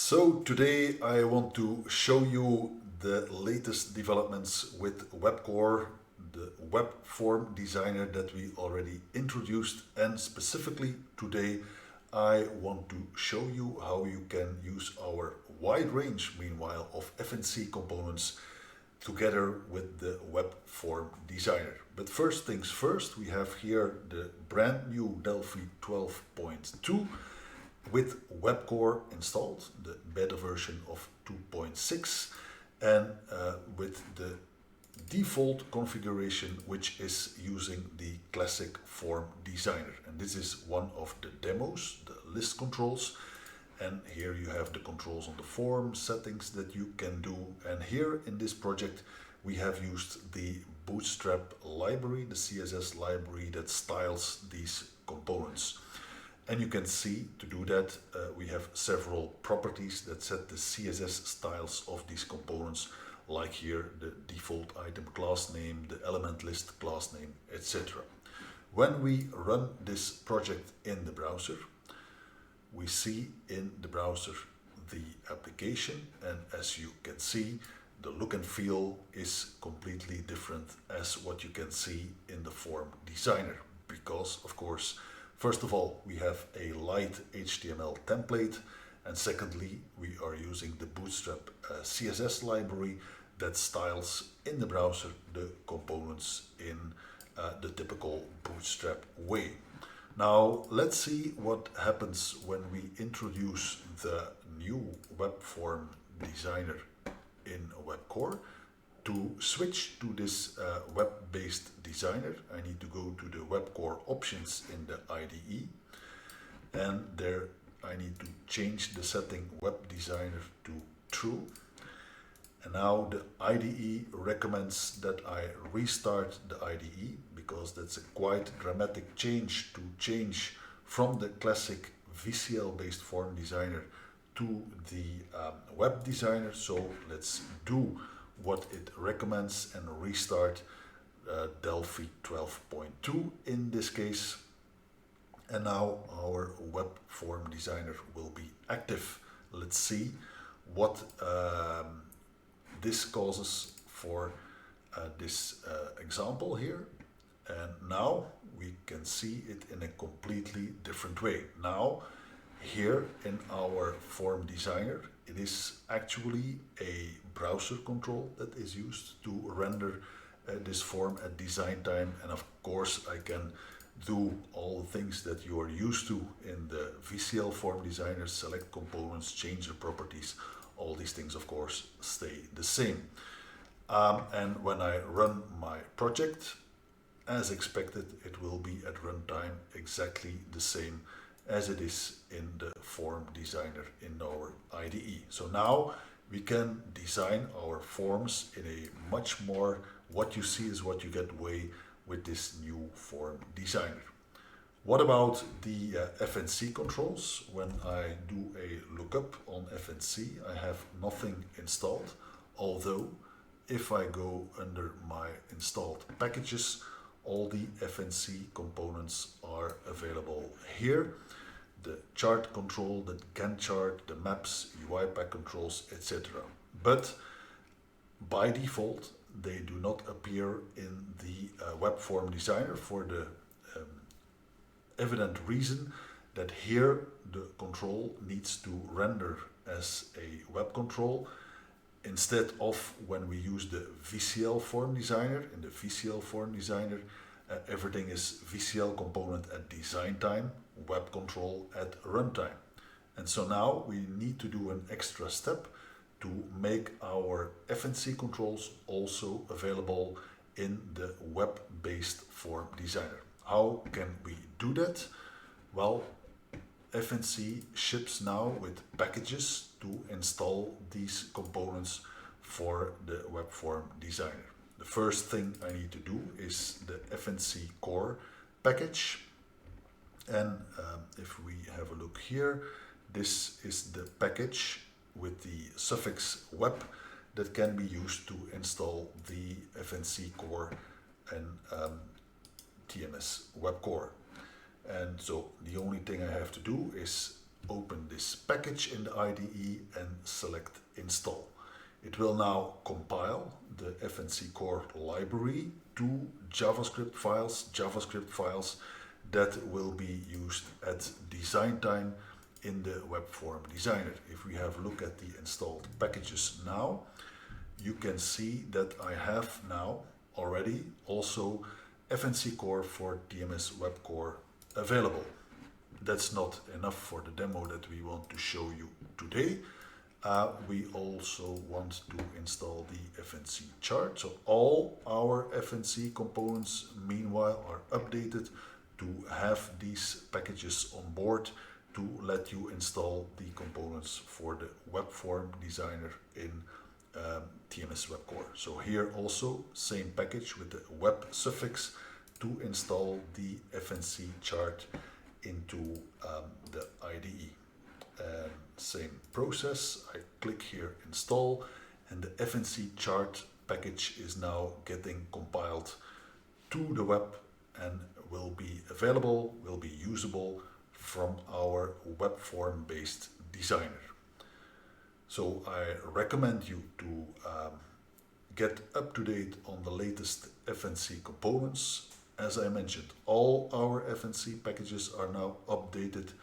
So today I want to show you the latest developments with WEB Core, the web form designer that we already introduced, and specifically today I want to show you how you can use our wide range meanwhile of FNC components together with the web form designer. But first things first, we have here the brand new Delphi 12.2 with WEB Core installed, the beta version of 2.6, and with the default configuration, which is using the classic form designer. And this is one of the demos, the list controls. And here you have the controls on the form, settings that you can do. And here in this project, we have used the Bootstrap library, the CSS library that styles these components. And you can see, to do that, we have several properties that set the CSS styles of these components, like here the default item class name, the element list class name, etc. When we run this project in the browser, we see in the browser the application, and as you can see, the look and feel is completely different as what you can see in the form designer, because of course, first of all, we have a light HTML template, and secondly, we are using the Bootstrap CSS library that styles in the browser the components in the typical Bootstrap way. Now, let's see what happens when we introduce the new web form designer in WEB Core. To switch to this web-based designer, I need to go to the WEB Core options in the IDE, and there I need to change the setting web designer to true. And now the IDE recommends that I restart the IDE, because that's a quite dramatic change to change from the classic VCL-based form designer to the web designer. So let's do what it recommends and restart Delphi 12.2 in this case. And now our web form designer will be active. Let's see what this causes for this example here. And now we can see it in a completely different way. Now, here in our form designer, it is actually a browser control that is used to render this form at design time. And of course, I can do all the things that you are used to in the VCL form designer, select components, change the properties. All these things, of course, stay the same. And when I run my project, as expected, it will be at runtime exactly the same as it is in the form designer in our IDE. So now we can design our forms in a much more what you see is what you get way with this new form designer. What about the FNC controls? When I do a lookup on FNC, I have nothing installed, although if I go under my installed packages, all the FNC components are available here. The chart control, the Gantt chart, the maps, UiPath controls, etc. But by default, they do not appear in the web form designer for the evident reason that here the control needs to render as a web control instead of when we use the VCL form designer. In the VCL form designer, everything is VCL component at design time, web control at runtime. And so now we need to do an extra step to make our FNC controls also available in the web-based form designer. How can we do that? Well, FNC ships now with packages to install these components for the web form designer. The first thing I need to do is the FNC core package. And if we have a look here, this is the package with the suffix web that can be used to install the FNC core and TMS WEB Core. And so the only thing I have to do is open this package in the IDE and select install. It will now compile the FNC Core library to JavaScript files that will be used at design time in the web form designer. If we have a look at the installed packages now, you can see that I have now already also FNC Core for TMS WEB Core available. That's not enough for the demo that we want to show you today. We also want to install the FNC chart. So all our FNC components meanwhile are updated to have these packages on board to let you install the components for the web form designer in TMS WEB Core. So here also same package with the web suffix to install the FNC chart into the IDE. Same process, I click here install, and the FNC chart package is now getting compiled to the web and will be available, will be usable from our web form based designer. So I recommend you to get up to date on the latest FNC components. As I mentioned, all our FNC packages are now updated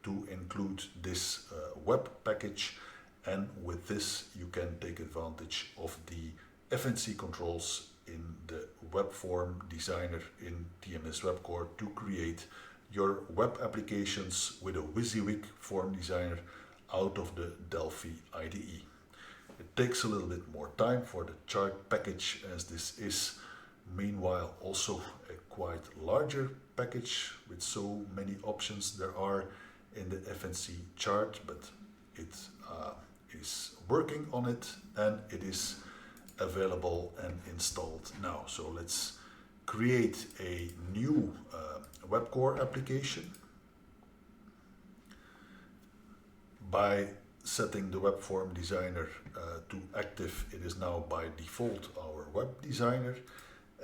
to include this web package, and with this you can take advantage of the FNC controls in the web form designer in TMS WEB Core to create your web applications with a WYSIWYG form designer out of the Delphi IDE. It takes a little bit more time for the chart package, as this is meanwhile also a quite larger package with so many options there are in the FNC chart, but it is working on it and it is available and installed now. So let's create a new web core application by setting the web form designer to active. It is now by default our web designer,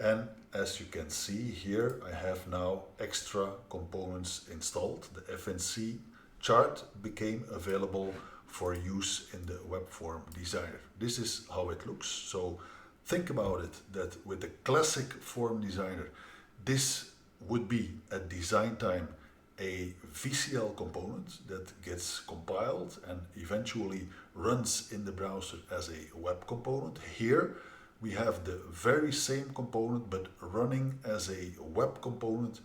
and as you can see here I have now extra components installed. The FNC chart became available for use in the web form designer. This is how it looks. So think about it, that with the classic form designer, this would be at design time a VCL component that gets compiled and eventually runs in the browser as a web component. Here we have the very same component but running as a web component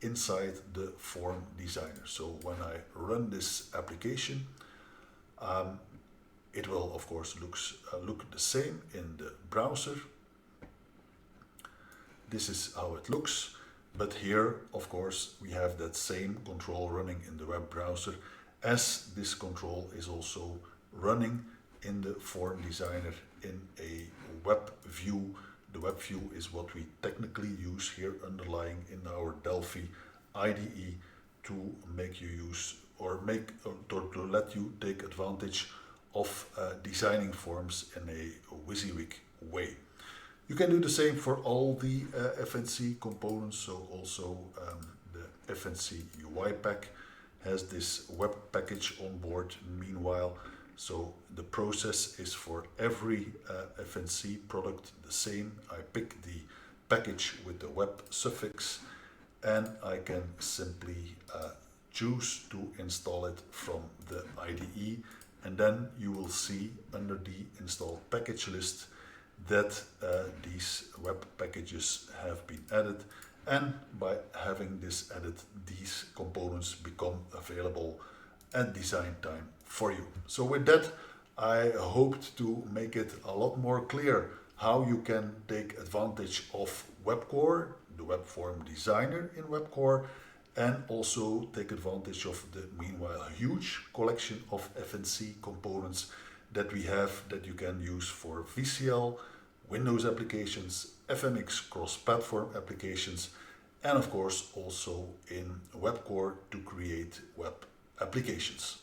inside the form designer. So when I run this application, it will of course look the same in the browser. This is how it looks, but here of course we have that same control running in the web browser, as this control is also running in the form designer in a web view. The web view is what we technically use here underlying in our Delphi IDE to make you use or to let you take advantage of designing forms in a WYSIWYG way. You can do the same for all the FNC components. So also the FNC UI pack has this web package on board meanwhile. So the process is for every FNC product the same. I pick the package with the web suffix and I can simply choose to install it from the IDE, and then you will see under the installed package list that these web packages have been added, and by having this added, these components become available at design time for you. So with that, I hoped to make it a lot more clear how you can take advantage of WEB Core, the web form designer in WEB Core, and also take advantage of the meanwhile huge collection of FNC components that we have that you can use for VCL, Windows applications, FMX cross-platform applications, and of course also in WEB Core to create web applications.